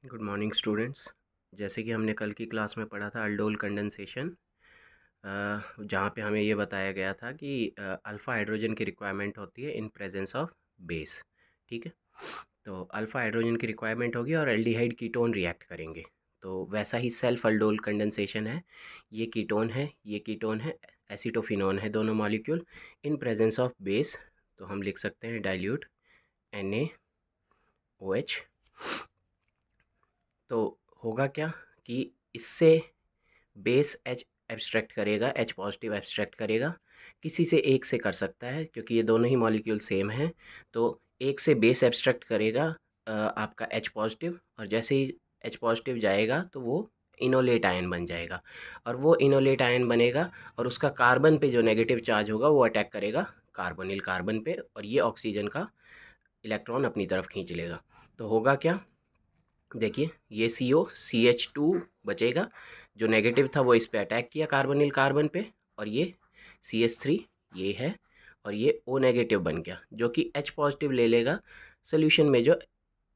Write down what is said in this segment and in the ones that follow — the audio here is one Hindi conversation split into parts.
Good morning students. जैसे कि हमने कल की क्लास में पढ़ा था अल्डोल कंडेंसेशन, जहाँ पे हमें ये बताया गया था कि अल्फ़ा हाइड्रोजन की रिक्वायरमेंट होती है इन प्रेजेंस ऑफ बेस। ठीक है, तो अल्फ़ा हाइड्रोजन की रिक्वायरमेंट होगी और एल्डिहाइड कीटोन रिएक्ट करेंगे। तो वैसा ही सेल्फ अल्डोल कंडेंसेशन है। ये कीटोन है, ये कीटोन है, एसिटोफिनोन है, दोनों molecule in presence of base. तो हम लिख सकते हैं डाइल्यूट NaOH। तो होगा क्या कि इससे बेस H एब्स्ट्रैक्ट करेगा, H पॉजिटिव एब्स्ट्रैक्ट करेगा। किसी से एक से कर सकता है क्योंकि ये दोनों ही मॉलिक्यूल सेम हैं। तो एक से बेस एब्स्ट्रैक्ट करेगा आपका H पॉजिटिव, और जैसे ही H पॉजिटिव जाएगा तो वो इनोलेट आयन बन जाएगा। और वो इनोलेट आयन बनेगा और उसका कार्बन पे जो नेगेटिव चार्ज होगा वो अटैक करेगा कार्बोनिल कार्बन पे, और ये ऑक्सीजन का इलेक्ट्रॉन अपनी तरफ खींच लेगा। तो होगा क्या, देखिए ये COCH2 बचेगा, जो नेगेटिव था वो इस पे अटैक किया कार्बोनिल कार्बन पे, और ये CH3 ये है, और ये O नेगेटिव बन गया जो कि H पॉजिटिव ले लेगा। सोल्यूशन में जो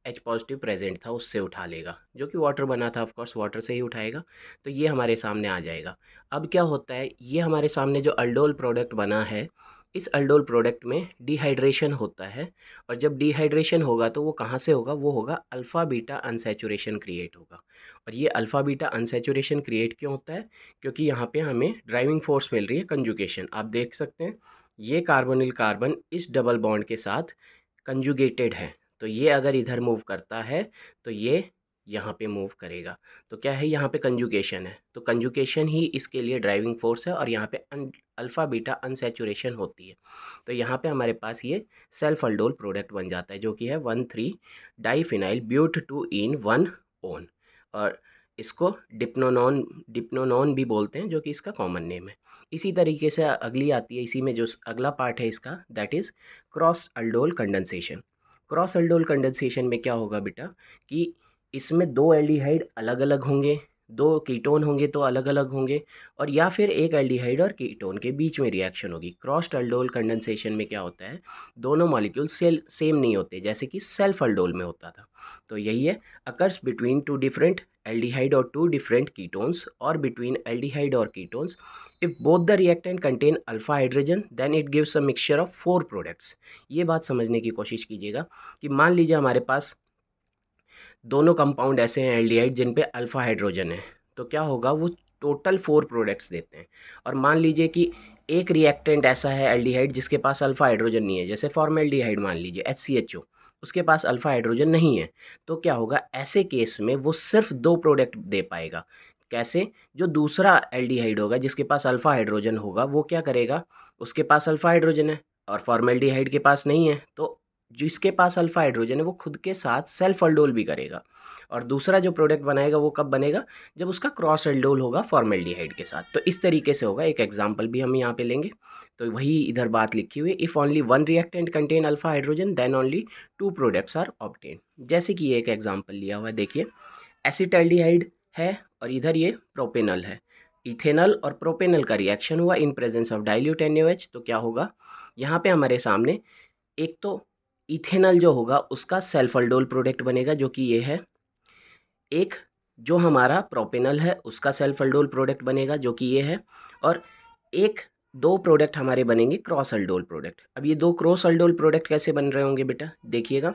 H पॉजिटिव प्रेजेंट था उससे उठा लेगा, जो कि वाटर बना था, ऑफ कोर्स वाटर से ही उठाएगा। तो ये हमारे सामने आ जाएगा। अब क्या होता है, ये हमारे सामने जो अल्डोल प्रोडक्ट बना है, इस अल्डोल प्रोडक्ट में डिहाइड्रेशन होता है। और जब डिहाइड्रेशन होगा तो वो कहाँ से होगा, वो होगा अल्फ़ा बीटा अनसैचुरेशन क्रिएट होगा। और ये अल्फ़ा बीटा अनसैचुरेशन क्रिएट क्यों होता है, क्योंकि यहाँ पे हमें ड्राइविंग फोर्स मिल रही है कंजुगेशन। आप देख सकते हैं ये कार्बोनिल कार्बन इस डबल बॉन्ड के साथ कंजुगेटेड है। तो ये अगर इधर मूव करता है तो ये यहाँ पे मूव करेगा। तो क्या है, यहाँ पे कंजुगेशन है, तो कंजुगेशन ही इसके लिए ड्राइविंग फोर्स है, और यहाँ पे अल्फ़ा बीटा अनसैचुरेशन होती है। तो यहाँ पे हमारे पास ये सेल्फ अल्डोल प्रोडक्ट बन जाता है, जो कि है 1,3 डाइफिनाइल ब्यूट 2 इन 1 ओन। और इसको डिप्नोनॉन डिप्नोनॉन भी बोलते हैं, जो कि इसका कॉमन नेम है। इसी तरीके से अगली आती है, इसी में जो अगला पार्ट है इसका, that is cross aldol condensation. Cross aldol condensation में क्या होगा बेटा, कि इसमें दो एल्डिहाइड अलग अलग होंगे, दो कीटोन होंगे तो अलग अलग होंगे, और या फिर एक एल्डिहाइड और कीटोन के बीच में रिएक्शन होगी। क्रॉस अल्डोल कंडेंसेशन में क्या होता है, दोनों मॉलिक्यूल सेम नहीं होते, जैसे कि सेल्फ अल्डोल में होता था। तो यही है, occurs between two different aldehyde और टू डिफरेंट कीटोन्स, और बिटवीन एल्डिहाइड और ketones, if both the reactant contain alpha hydrogen then it gives a mixture of 4 products। ये बात समझने की कोशिश कीजिएगा कि मान लीजिए हमारे पास दोनों कंपाउंड ऐसे हैं एल्डिहाइड जिन पे अल्फा हाइड्रोजन है, तो क्या होगा, वो टोटल 4 प्रोडक्ट्स देते हैं। और मान लीजिए कि एक रिएक्टेंट ऐसा है एल्डिहाइड जिसके पास अल्फा हाइड्रोजन नहीं है, जैसे फॉर्मेल्डिहाइड मान लीजिए HCHO, उसके पास अल्फा हाइड्रोजन नहीं है। तो क्या होगा, ऐसे केस में वो सिर्फ 2 प्रोडक्ट दे पाएगा। कैसे, जो दूसरा एल्डिहाइड होगा जिसके पास अल्फा हाइड्रोजन होगा वो क्या करेगा, उसके पास अल्फा हाइड्रोजन है और फॉर्मेल्डिहाइड के पास नहीं है, तो जिसके पास अल्फा हाइड्रोजन है वो खुद के साथ सेल्फ अल्डोल भी करेगा। और दूसरा जो प्रोडक्ट बनाएगा वो कब बनेगा, जब उसका क्रॉस अल्डोल होगा फॉर्मेल्डिहाइड के साथ। तो इस तरीके से होगा। एक एग्जांपल भी हम यहाँ पे लेंगे, तो वही इधर बात लिखी हुई है, if only one reactant contain alpha hydrogen then only 2 products are obtain. जैसे कि ये एक एग्जांपल लिया हुआ है, देखिए एसिटाल्डिहाइड है और इधर ये प्रोपेनल है। इथेनल और प्रोपेनल का रिएक्शन हुआ in presence of dilute NaOH। तो क्या होगा, यहाँ पे हमारे सामने एक तो इथेनॉल जो होगा उसका सेल्फ अल्डोल प्रोडक्ट बनेगा, जो कि ये है। एक जो हमारा प्रोपेनॉल है उसका सेल्फ अल्डोल प्रोडक्ट बनेगा, जो कि ये है। और एक दो प्रोडक्ट हमारे बनेंगे क्रॉस अल्डोल प्रोडक्ट। अब ये दो क्रॉस अल्डोल प्रोडक्ट कैसे बन रहे होंगे बेटा, देखिएगा,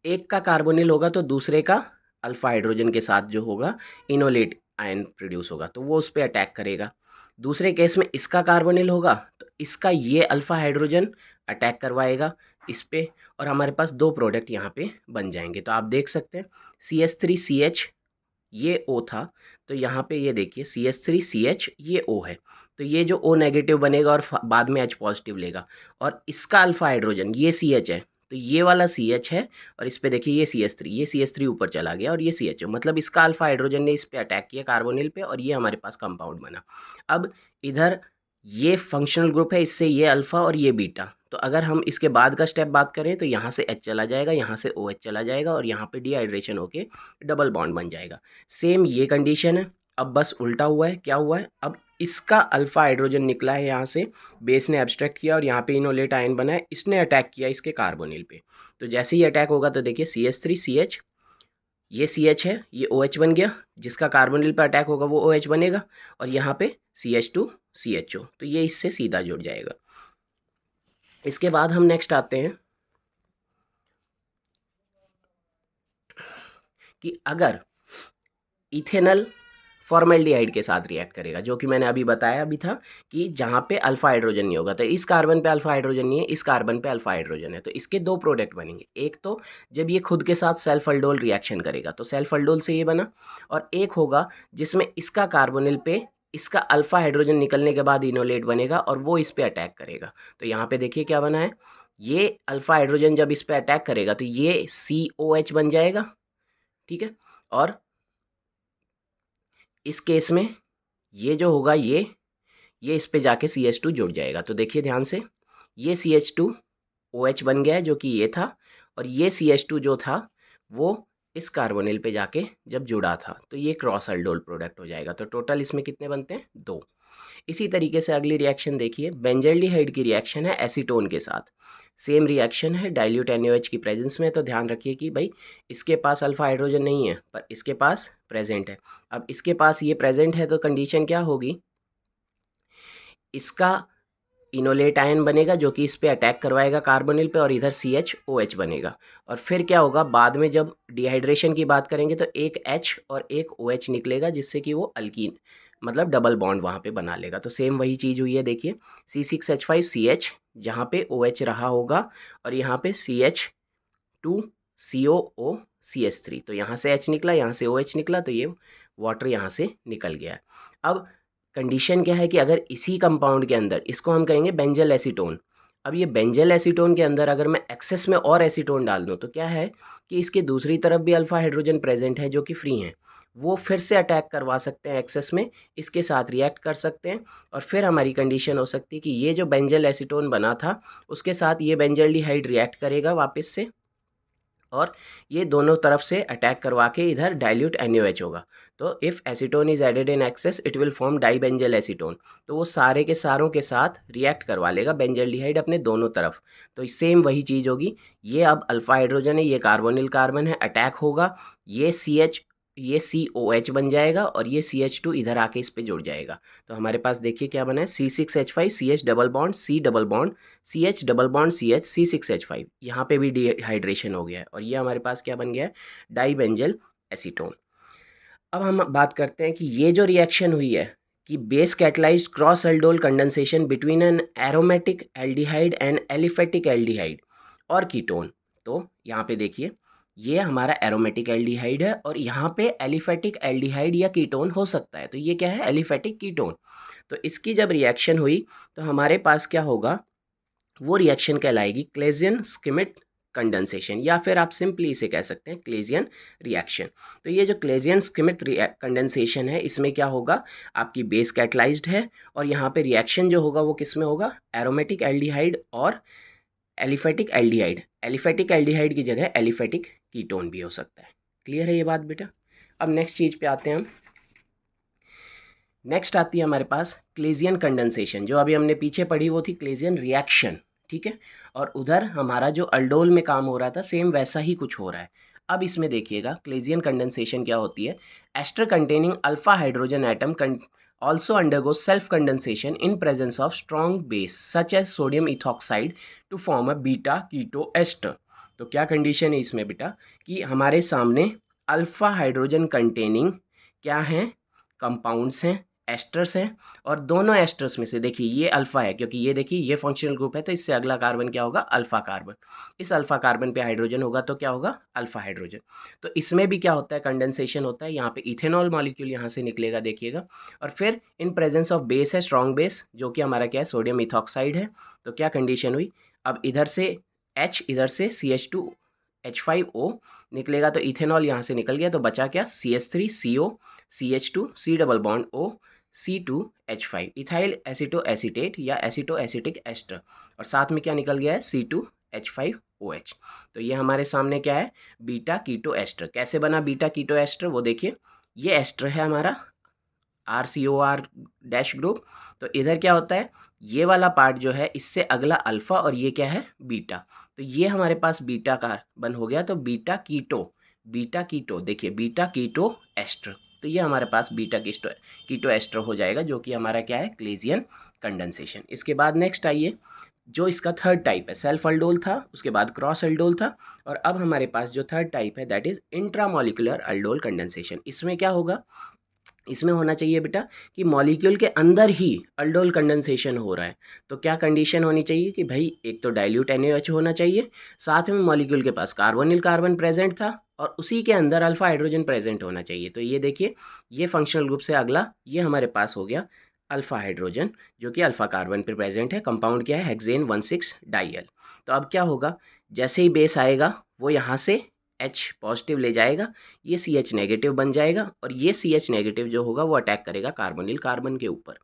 एक का कार्बोनिल होगा तो दूसरे का अल्फा हाइड्रोजन के साथ जो होगा इनोलेट आयन प्रोड्यूस होगा, तो वो उस पर अटैक करेगा। दूसरे केस में इसका कार्बोनिल होगा तो इसका ये अल्फा हाइड्रोजन अटैक करवाएगा इस पे, और हमारे पास दो प्रोडक्ट यहाँ पे बन जाएंगे। तो आप देख सकते हैं CH3CH ये O था, तो यहाँ पे ये देखिए CH3CH ये O है। तो ये जो O नेगेटिव बनेगा और बाद में H पॉजिटिव लेगा, और इसका अल्फा हाइड्रोजन ये CH है, तो ये वाला CH है, और इस पे देखिए ये CH3, ये CH3 ऊपर चला गया और ये CH, मतलब इसका अल्फा हाइड्रोजन ने इस पे अटैक किया कार्बोनिल पे, और ये हमारे पास कंपाउंड बना। अब इधर ये फंक्शनल ग्रुप है, इससे ये अल्फा और ये बीटा। तो अगर हम इसके बाद का स्टेप बात करें तो यहाँ से H चला जाएगा, यहाँ से OH चला जाएगा, और यहाँ पे डिहाइड्रेशन होके डबल बॉन्ड बन जाएगा। सेम ये कंडीशन है। अब बस उल्टा हुआ है, क्या हुआ है, अब इसका अल्फा हाइड्रोजन निकला है यहाँ से, बेस ने एब्स्ट्रैक्ट किया और यहाँ पे इनोलेट आयन बना है, इसने अटैक किया इसके कार्बोनिल पे। तो जैसे ही अटैक होगा तो देखिए CH3CH ये CH है, ये OH बन गया, जिसका कार्बोनिल पे अटैक होगा वो OH बनेगा, और यहाँ पे CH2 CHO, तो ये इससे सीधा जुड़ जाएगा। इसके बाद हम नेक्स्ट आते हैं कि अगर इथेनल फॉर्मेल्डिहाइड के साथ रिएक्ट करेगा, जो कि मैंने अभी बताया भी था कि जहाँ पे अल्फा हाइड्रोजन नहीं होगा, तो इस कार्बन पे अल्फा हाइड्रोजन नहीं है, इस कार्बन पे अल्फा हाइड्रोजन है, तो इसके दो प्रोडक्ट बनेंगे। एक तो जब ये खुद के साथ सेल्फ अल्डोल रिएक्शन करेगा तो सेल्फ अल्डोल से ये बना, और एक होगा जिसमें इसका कार्बोनिल पे इसका अल्फा हाइड्रोजन निकलने के बाद इनोलेट बनेगा और वो इस पे अटैक करेगा। तो यहाँ पे देखिए क्या बना है, ये अल्फा हाइड्रोजन जब इस पे अटैक करेगा तो ये COH बन जाएगा, ठीक है। और इस केस में ये जो होगा ये इस पे जाके CH2 जुड़ जाएगा। तो देखिए ध्यान से, ये CH2 OH बन गया है जो कि ये था, और ये CH2 जो था वो इस कार्बोनिल पे जाके जब जुड़ा था तो ये क्रॉस अल्डोल प्रोडक्ट हो जाएगा। तो टोटल इसमें कितने बनते हैं, 2। इसी तरीके से अगली रिएक्शन देखिए, बेंजल्डिहाइड की रिएक्शन है एसीटोन के साथ। सेम रिएक्शन है, डाइल्यूट NaOH की प्रेजेंस में। तो ध्यान रखिए कि भाई इसके पास अल्फा हाइड्रोजन नहीं है पर इसके पास प्रेजेंट है। अब इसके पास ये प्रेजेंट है तो कंडीशन क्या होगी, इसका इनोलेट आयन बनेगा जो कि इस पे अटैक करवाएगा कार्बोनिल पे, और इधर CHOH बनेगा। और फिर क्या होगा, बाद में जब डिहाइड्रेशन की बात करेंगे तो एक H और एक OH निकलेगा, जिससे कि वो अल्कीन मतलब डबल बॉन्ड वहाँ पे बना लेगा। तो सेम वही चीज़ हुई है, देखिए C6H5CH, जहाँ पे OH रहा होगा, और यहाँ पे CH2COO CH3, तो यहाँ से H निकला, यहाँ से OH निकला, तो ये वाटर यहाँ से निकल गया। अब कंडीशन क्या है कि अगर इसी कंपाउंड के अंदर, इसको हम कहेंगे बेंजल एसीटोन, अब ये बेंजल एसीटोन के अंदर अगर मैं एक्सेस में और एसीटोन डाल दूँ तो क्या है कि इसके दूसरी तरफ भी अल्फा हाइड्रोजन प्रेजेंट है जो कि फ्री हैं, वो फिर से अटैक करवा सकते हैं एक्सेस में, इसके साथ रिएक्ट कर सकते हैं, और फिर हमारी कंडीशन हो सकती है कि ये जो बेंजल एसीटोन बना था उसके साथ ये बेंजल्डिहाइड रिएक्ट करेगा वापस से, और ये दोनों तरफ से अटैक करवा के इधर डाइल्यूट NaOH होगा। तो if acetone is added in excess it will form dibenzal acetone, तो वो सारे के सारों के साथ रिएक्ट करवा लेगा बेंजल्डिहाइड अपने दोनों तरफ। तो सेम वही चीज़ होगी, ये अब अल्फा हाइड्रोजन है, ये कार्बोनिल कार्बन है, अटैक होगा, ये COH बन जाएगा, और ये CH2 इधर आके इस पे जुड़ जाएगा। तो हमारे पास देखिए क्या बना है, C6H5CH double bond C double bond CH double bond CH C6H5, यहाँ पे भी डिहाइड्रेशन हो गया है, और ये हमारे पास क्या बन गया है, डाइबेंजल एसीटोन। अब हम बात करते हैं कि ये जो रिएक्शन हुई है कि base catalysed cross aldol condensation between an aromatic aldehyde and aliphatic aldehyde और कीटोन। तो यहाँ पे देखिए ये हमारा एरोमेटिक एल्डिहाइड है, और यहाँ पे एलिफेटिक एल्डिहाइड या कीटोन हो सकता है, तो ये क्या है, एलिफेटिक कीटोन। तो इसकी जब रिएक्शन हुई तो हमारे पास क्या होगा, वो रिएक्शन कहलाएगी क्लेजियन स्किमिट कंडेंसेशन, या फिर आप सिंपली इसे कह सकते हैं क्लेजियन रिएक्शन। तो ये जो क्लेजियन स्किमिट कंडेंसेशन है, इसमें क्या होगा, आपकी बेस कैटलाइज्ड है, और यहाँ पे रिएक्शन जो होगा वो किस में होगा, एरोमेटिक एल्डिहाइड और एलिफेटिक एल्डिहाइड। एलिफेटिक एल्डिहाइड की जगह एलिफेटिक कीटोन भी हो सकता है। क्लियर है ये बात बेटा। अब नेक्स्ट चीज़ पे आते हैं हम। नेक्स्ट आती है हमारे पास क्लेजियन कंडेंसेशन, जो अभी हमने पीछे पढ़ी वो थी क्लेजियन रिएक्शन, ठीक है। और उधर हमारा जो अल्डोल में काम हो रहा था सेम वैसा ही कुछ हो रहा है। अब इसमें देखिएगा क्लेजियन कंडेंसेशन क्या होती है, ester containing alpha hydrogen atom also undergoes self condensation in presence of strong base such as sodium ethoxide to form a beta keto ester। तो क्या कंडीशन है इसमें बेटा कि हमारे सामने अल्फा हाइड्रोजन कंटेनिंग क्या हैं, कंपाउंड्स हैं, एस्टर्स हैं, और दोनों एस्टर्स में से देखिए ये अल्फा है क्योंकि ये देखिए ये फंक्शनल ग्रुप है, तो इससे अगला कार्बन क्या होगा, अल्फा कार्बन। इस अल्फा कार्बन पे हाइड्रोजन होगा तो क्या होगा, अल्फा हाइड्रोजन। तो इसमें भी क्या होता है, कंडेंसेशन होता है, यहाँ पे इथेनॉल मॉलिक्यूल यहाँ से निकलेगा देखिएगा, और फिर इन प्रेजेंस ऑफ बेस है, स्ट्रॉन्ग बेस जो कि हमारा क्या है, सोडियम इथॉक्साइड है। तो क्या कंडीशन हुई, अब इधर से H, इधर से CH2H5O निकलेगा, तो इथेनॉल यहाँ से निकल गया, तो बचा क्या, CH3CO CH2 C double bond O C2H5, ethyl aceto acetate या एसिटो एसिटिक एस्टर, और साथ में क्या निकल गया है, C2H5OH। तो ये हमारे सामने क्या है, बीटा कीटो एस्टर। कैसे बना बीटा कीटो एस्टर, वो देखिए, ये एस्टर है हमारा RCOR डैश ग्रुप। तो इधर क्या होता है, ये वाला पार्ट जो है इससे अगला अल्फा, और ये क्या है, बीटा। तो ये हमारे पास बीटा कार्बन हो गया, तो बीटा कीटो, बीटा कीटो, देखिए बीटा कीटो एस्टर, तो ये हमारे पास बीटा कीटो एस्टर हो जाएगा, जो कि हमारा क्या है, क्लेजियन कंडेंसेशन। इसके बाद नेक्स्ट आइए, जो इसका थर्ड टाइप है, सेल्फ अल्डोल था, उसके बाद क्रॉस अल्डोल था, और अब हमारे पास जो थर्ड टाइप है that is intramolecular aldol condensation. इसमें क्या होगा, इसमें होना चाहिए बेटा कि मॉलिक्यूल के अंदर ही अल्डोल कंडेंसेशन हो रहा है। तो क्या कंडीशन होनी चाहिए कि भाई एक तो डाइल्यूट NaOH होना चाहिए, साथ में मॉलिक्यूल के पास कार्बोनिल कार्बन प्रेजेंट था, और उसी के अंदर अल्फा हाइड्रोजन प्रेजेंट होना चाहिए। तो ये देखिए, ये फंक्शनल ग्रुप से अगला ये हमारे पास हो गया अल्फा हाइड्रोजन, जो कि अल्फा कार्बन पर प्रेजेंट है। कंपाउंड क्या है, हेक्सेन 16 डाइयल। तो अब क्या होगा, जैसे ही बेस आएगा वो यहाँ से H पॉजिटिव ले जाएगा, ये CH नेगेटिव बन जाएगा, और ये CH नेगेटिव जो होगा वो अटैक करेगा कार्बोनिल कार्बन के ऊपर।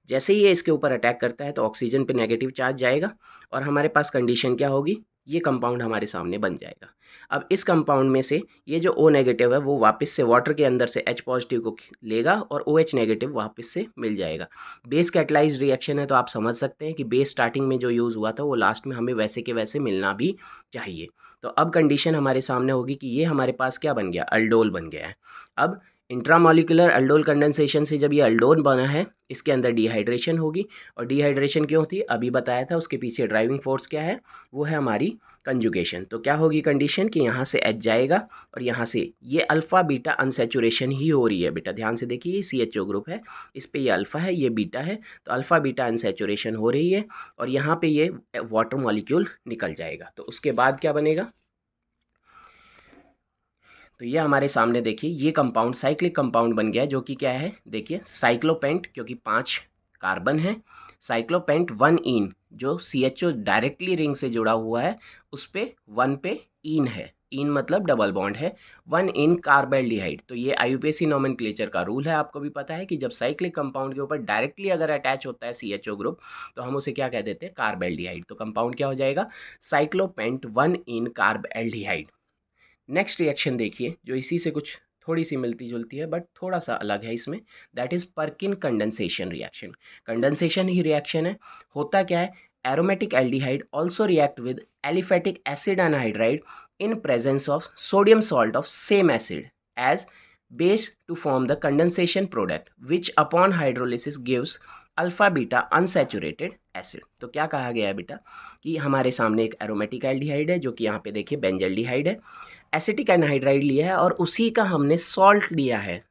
जैसे ही ये इसके ऊपर अटैक करता है तो ऑक्सीजन पे नेगेटिव चार्ज जाएगा, और हमारे पास कंडीशन क्या होगी, ये कंपाउंड हमारे सामने बन जाएगा। अब इस कंपाउंड में से ये जो O नेगेटिव है वो वापस से वाटर के अंदर से H पॉजिटिव को लेगा, और OH नेगेटिव वापस से मिल जाएगा। बेस कैटलाइज्ड रिएक्शन है, तो आप समझ सकते हैं कि बेस स्टार्टिंग में जो यूज़ हुआ था वो लास्ट में हमें वैसे के वैसे मिलना भी चाहिए। तो अब कंडीशन हमारे सामने होगी कि ये हमारे पास क्या बन गया, अल्डोल बन गया है। अब इंट्रामॉलिक्यूलर अल्डोल कंडेंसेशन से जब ये अल्डोल बना है, इसके अंदर डिहाइड्रेशन होगी, और डिहाइड्रेशन क्यों होती है अभी बताया था, उसके पीछे ड्राइविंग फोर्स क्या है, वो है हमारी कंजुगेशन। तो क्या होगी कंडीशन कि यहाँ से H जाएगा, और यहाँ से ये अल्फ़ा बीटा अनसेचुरेशन ही हो रही है बेटा, ध्यान से देखिए, ये CHO ग्रुप है, इस पे ये अल्फ़ा है, ये बीटा है, तो अल्फ़ा बीटा अनसेचुरेशन हो रही है, और यहाँ पे ये वाटर मॉलिक्यूल निकल जाएगा। तो उसके बाद क्या बनेगा, तो ये हमारे सामने देखिए, ये कंपाउंड साइक्लिक कंपाउंड बन गया है, जो कि क्या है, देखिए साइक्लोपेंट, क्योंकि 5 कार्बन है, साइक्लोपेंट 1 इन, जो CHO डायरेक्टली रिंग से जुड़ा हुआ है, उस पे 1 पे इन है, इन मतलब डबल बॉन्ड है, 1 इन कार्बेल्डिहाइड। तो ये IUPAC नोमेनक्लेचर का रूल है, आपको भी पता है कि जब साइक्लिक कंपाउंड के ऊपर डायरेक्टली अगर अटैच होता है CHO ग्रुप, तो हम उसे क्या कह देते हैं, कार्बेल्डिहाइड। तो कंपाउंड क्या हो जाएगा, साइक्लोपेंट 1 इन कार्बेल्डिहाइड। नेक्स्ट रिएक्शन देखिए, जो इसी से कुछ थोड़ी सी मिलती जुलती है बट थोड़ा सा अलग है इसमें, that is Perkin condensation reaction. Condensation he reaction है, होता क्या है, aromatic aldehyde also react with aliphatic acid anhydride in presence of sodium salt of same acid as base to form the condensation product which upon hydrolysis gives alpha beta unsaturated acid. तो क्या कहा गया है बेटा कि हमारे सामने एक एरोमेटिक एल्डिहाइड है, जो कि यहाँ पे देखिए बेंजल्डिहाइड है, एसिटिक एनहाइड्राइड लिया है, और उसी का हमने सॉल्ट लिया है,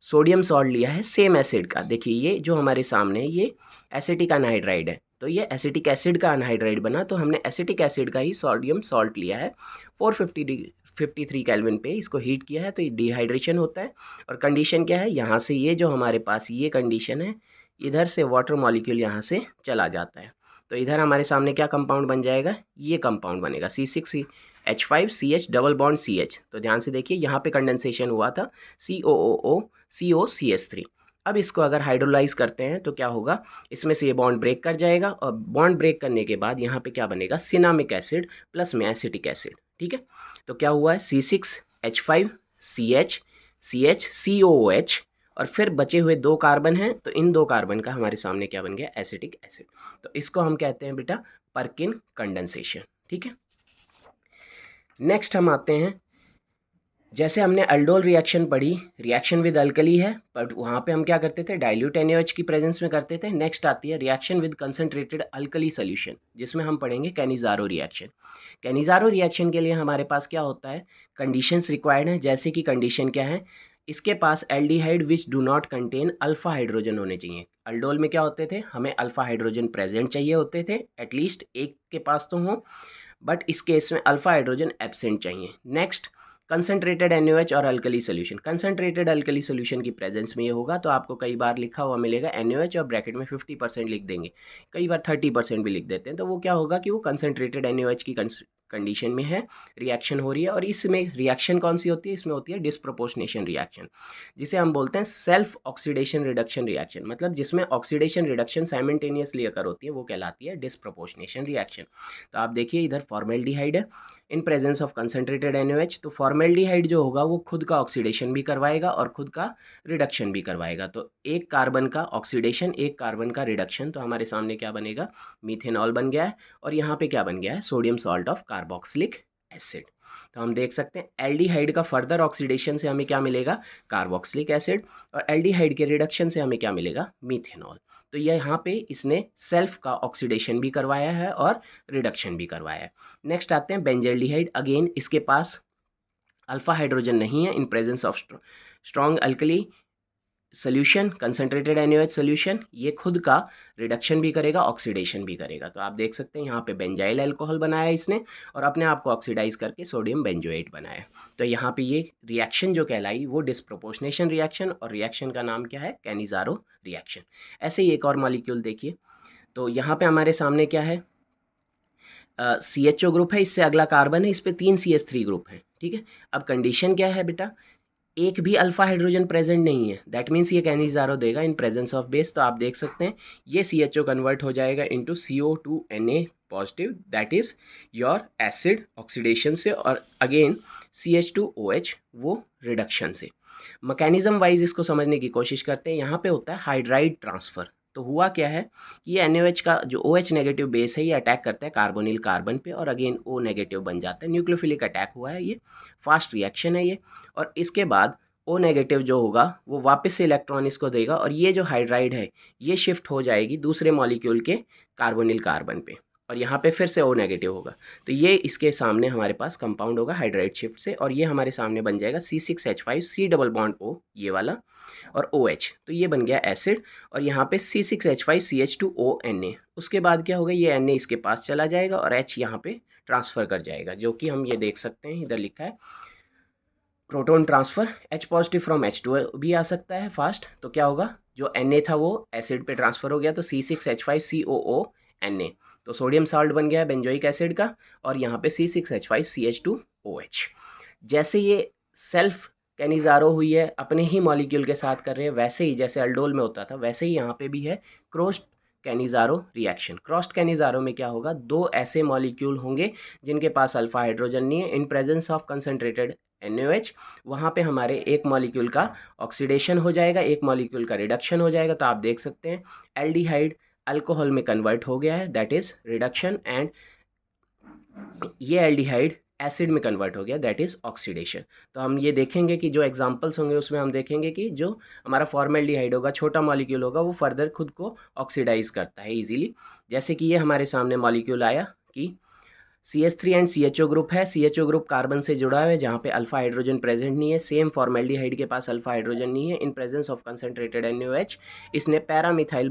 सोडियम सॉल्ट लिया है सेम एसिड का। देखिए ये जो हमारे सामने ये एसिटिक एनहाइड्राइड है, तो ये एसिटिक एसिड का एनहाइड्राइड बना, तो हमने एसिटिक एसिड का ही सोडियम सॉल्ट लिया है, 453 केल्विन पे इसको हीट किया है, तो ये डिहाइड्रेशन होता है। और कंडीशन क्या है, यहाँ से ये जो हमारे पास ये कंडीशन है, इधर से वाटर मॉलिक्यूल यहाँ से चला जाता है, तो इधर हमारे सामने क्या कंपाउंड बन जाएगा, ये कंपाउंड बनेगा C6H5CH डबल बॉन्ड CH। तो ध्यान से देखिए, यहाँ पे कंडेंसेशन हुआ था COOO COCH3। अब इसको अगर हाइड्रोलाइज करते हैं तो क्या होगा, इसमें से ये बॉन्ड ब्रेक कर जाएगा, और बॉन्ड ब्रेक करने के बाद यहाँ पे क्या बनेगा, सिनामिक एसिड प्लस में एसिटिक एसिड। ठीक है, तो क्या हुआ है, C6H5CH और फिर बचे हुए 2 कार्बन हैं, तो इन 2 कार्बन का हमारे सामने क्या बन गया, एसिटिक एसिड। तो इसको हम कहते हैं बेटा पर्किन कंडेंसेशन। ठीक है, नेक्स्ट हम आते हैं, जैसे हमने अल्डोल रिएक्शन पढ़ी, रिएक्शन विद अल्कली है, बट वहाँ पे हम क्या करते थे, डाइल्यूट NaOH की प्रेजेंस में करते थे। नेक्स्ट आती है reaction with concentrated alkali solution, जिसमें हम पढ़ेंगे कैनिज़ारो रिएक्शन। कैनिज़ारो रिएक्शन के लिए हमारे पास क्या होता है, कंडीशंस रिक्वायर्ड हैं, जैसे कि कंडीशन क्या है, इसके पास aldehyde which do not contain alpha hydrogen होने चाहिए। अल्डोल में क्या होते थे, हमें अल्फा हाइड्रोजन प्रेजेंट चाहिए होते थे, एटलीस्ट एक के पास तो हो, बट इस केस में अल्फा हाइड्रोजन एब्सेंट चाहिए। नेक्स्ट कंसनट्रेटेड NaOH और alkali solution, concentrated alkali solution की प्रेजेंस में ये होगा, तो आपको कई बार लिखा हुआ मिलेगा NaOH और ब्रैकेट में 50% लिख देंगे, कई बार 30% भी लिख देते हैं। तो वो क्या होगा कि वो कंसनट्रेटेड NaOH की कंडीशन में है, रिएक्शन हो रही है, और इसमें रिएक्शन कौन सी होती है, इसमें होती है डिस्प्रोपोर्शनेशन रिएक्शन, जिसे हम बोलते हैं सेल्फ ऑक्सीडेशन रिडक्शन रिएक्शन, मतलब जिसमें ऑक्सीडेशन रिडक्शन साइमल्टेनियसली अकर होती है, वो कहलाती है डिस्प्रोपोर्शनेशन रिएक्शन। तो आप देखिए इधर फॉर्मेल्डिहाइड है in presence of concentrated NaOH, तो फॉर्मेल्डिहाइड जो होगा वो खुद का ऑक्सीडेशन भी करवाएगा और खुद का रिडक्शन भी करवाएगा। तो एक कार्बन का ऑक्सीडेशन, एक कार्बन का रिडक्शन, तो हमारे सामने क्या बनेगा, मीथेनॉल बन गया है, और यहाँ पे क्या बन गया है, sodium salt of carboxylic acid. तो हम देख सकते हैं एल्डिहाइड का फर्दर ऑक्सीडेशन से हमें क्या मिलेगा, कार्बोक्सिलिक एसिड, और एल्डिहाइड के रिडक्शन से हमें क्या मिलेगा, मीथेनॉल। तो ये यहाँ पे इसने सेल्फ का ऑक्सीडेशन भी करवाया है और रिडक्शन भी करवाया है। नेक्स्ट आते हैं बेंजल्डिहाइड। अगेन इसके पास अल्फा हाइड्रोजन नहीं है in presence of strong alkali solution, concentrated NaOH solution, ये खुद का रिडक्शन भी करेगा, ऑक्सीडेशन भी करेगा। तो आप देख सकते हैं यहाँ पे बेंजाइल अल्कोहल बनाया इसने और अपने आप को ऑक्सीडाइज करके सोडियम बेंजोएट बनाया। तो यहाँ पे ये रिएक्शन जो कहलाई वो डिस्प्रोपोर्शनेशन रिएक्शन, और रिएक्शन का नाम क्या है, कैनिज़ारो रिएक्शन। ऐसे ही एक और मॉलिक्यूल देखिए, तो यहाँ पे हमारे सामने क्या है, CHO ग्रुप है, इससे अगला कार्बन है, इस पे 3 CH3 ग्रुप है, ठीक है। अब कंडीशन क्या है बेटा, एक भी अल्फा हाइड्रोजन प्रेजेंट नहीं है, दैट मीन्स ये कैनिज़ारो देगा इन प्रेजेंस ऑफ बेस। तो आप देख सकते हैं ये CHO कन्वर्ट हो जाएगा into CO2Na positive, that is your acid oxidation से, और अगेन CH2OH वो रिडक्शन से। मैकेनिज्म वाइज इसको समझने की कोशिश करते हैं। यहाँ पे होता है हाइड्राइड ट्रांसफ़र। तो हुआ क्या है कि ये NaOH का जो OH नेगेटिव बेस है ये अटैक करता है कार्बोनिल कार्बन पे, और अगेन O नेगेटिव बन जाता है। न्यूक्लियोफिलिक अटैक हुआ है, ये फास्ट रिएक्शन है ये। और इसके बाद O नेगेटिव जो होगा वो वापस से इलेक्ट्रॉन इसको देगा, और ये जो हाइड्राइड है ये शिफ्ट हो जाएगी दूसरे मॉलिक्यूल के कार्बोनिल कार्बन पे, और यहाँ पे फिर से O नेगेटिव होगा। तो ये इसके सामने हमारे पास कंपाउंड होगा हाइड्राइड शिफ्ट से, और ये हमारे सामने बन जाएगा C6H5 C double bond O, ये वाला, और OH। तो ये बन गया एसिड, और यहाँ पे C6H5 CH2ONa। उसके बाद क्या होगा, ये Na इसके पास चला जाएगा और H यहाँ पे ट्रांसफ़र कर जाएगा, जो कि हम ये देख सकते हैं इधर लिखा है proton transfer. H positive from H2 भी आ सकता है फास्ट। तो क्या होगा, जो Na था वो एसिड पे ट्रांसफ़र हो गया, तो C6H5 COONa, तो सोडियम साल्ट बन गया बेंजोइक एसिड का, और यहाँ पे C6H5 CH2OH। जैसे ये सेल्फ कैनिज़ारो हुई है, अपने ही मॉलिक्यूल के साथ कर रहे हैं, वैसे ही जैसे अल्डोल में होता था वैसे ही यहाँ पे भी है crossed Cannizzaro reaction. Crossed Cannizzaro में क्या होगा, दो ऐसे मॉलिक्यूल होंगे जिनके पास अल्फा हाइड्रोजन नहीं है, in presence of concentrated NaOH। वहाँ पे हमारे एक मॉलिक्यूल का ऑक्सीडेशन हो जाएगा, एक मॉलिक्यूल का रिडक्शन हो जाएगा। तो आप देख सकते हैं एल्डिहाइड अल्कोहल में कन्वर्ट हो गया है, दैट इज़ रिडक्शन, एंड ये एल्डिहाइड एसिड में कन्वर्ट हो गया, दैट इज़ ऑक्सीडेशन। तो हम ये देखेंगे कि जो एग्जांपल्स होंगे उसमें हम देखेंगे कि जो हमारा फॉर्मेल्डिहाइड होगा, छोटा मॉलिक्यूल होगा, वो फर्दर खुद को ऑक्सीडाइज करता है इजीली। जैसे कि ये हमारे सामने मॉलिक्यूल आया कि CH3 एंड CHO ग्रुप है, CHO ग्रुप कार्बन से जुड़ा हुआ है जहाँ पे अल्फा हाइड्रोजन प्रेजेंट नहीं है। सेम फॉर्मेल्डिहाइड के पास अल्फा हाइड्रोजन नहीं है, in presence of concentrated NaOH इसने पैरामिथाइल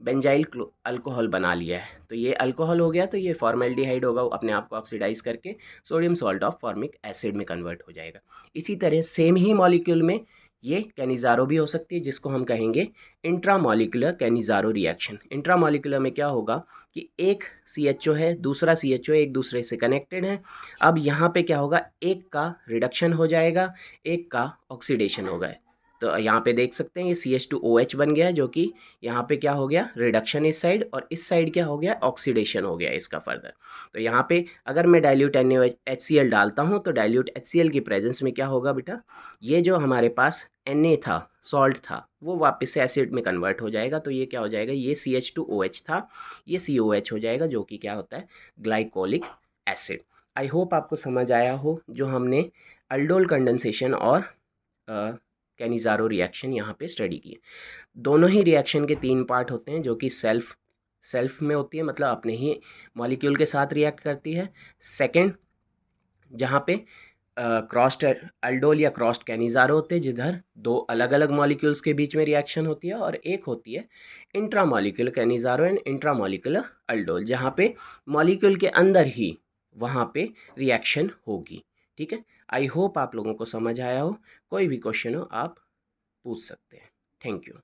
बेंजाइल अल्कोहल बना लिया है। तो ये अल्कोहल हो गया, तो ये फॉर्मेल्डिहाइड होगा, वो अपने आप को ऑक्सीडाइज करके sodium salt of formic acid में कन्वर्ट हो जाएगा। इसी तरह सेम ही मॉलिक्यूल में ये कैनिज़ारो भी हो सकती है, जिसको हम कहेंगे इंट्रामॉलिक्यूलर कैनिज़ारो रिएक्शन। इंट्रामॉलिक्यूलर में क्या होगा कि एक CHO है, दूसरा CHO एक दूसरे से कनेक्टेड है। अब यहाँ पे क्या होगा, एक का रिडक्शन हो जाएगा, एक का ऑक्सीडेशन होगा। तो यहाँ पे देख सकते हैं ये CH2OH बन गया, जो कि यहाँ पे क्या हो गया, रिडक्शन इस साइड, और इस साइड क्या हो गया, ऑक्सीडेशन हो गया इसका फर्दर। तो यहाँ पे अगर मैं डाइल्यूट NaHCl डालता हूँ तो डाइल्यूट HCl की प्रेजेंस में क्या होगा बेटा, ये जो हमारे पास Na था, सॉल्ट था, वो वापस से एसिड में कन्वर्ट हो जाएगा। तो ये क्या हो जाएगा, ये CH2OH था, ये COH हो जाएगा, जो कि क्या होता है, ग्लाइकोलिक एसिड। आई होप आपको समझ आया हो जो हमने अल्डोल कंडेंसेशन और कैनिज़ारो रिएक्शन यहाँ पे स्टडी किए। दोनों ही रिएक्शन के 3 पार्ट होते हैं, जो कि सेल्फ में होती है, मतलब अपने ही मॉलिक्यूल के साथ रिएक्ट करती है। सेकंड, जहाँ पे क्रॉस्ड अल्डोल या क्रॉस्ड कैनिज़ारो होते हैं, जिधर दो अलग अलग मॉलिक्यूल्स के बीच में रिएक्शन होती है, और एक होती है intramolecular Cannizzaro and intramolecular aldol, जहाँ पे मॉलिक्यूल के अंदर ही वहाँ पे रिएक्शन होगी। ठीक है, आई होप आप लोगों को समझ आया हो। कोई भी क्वेश्चन हो आप पूछ सकते हैं। Thank you.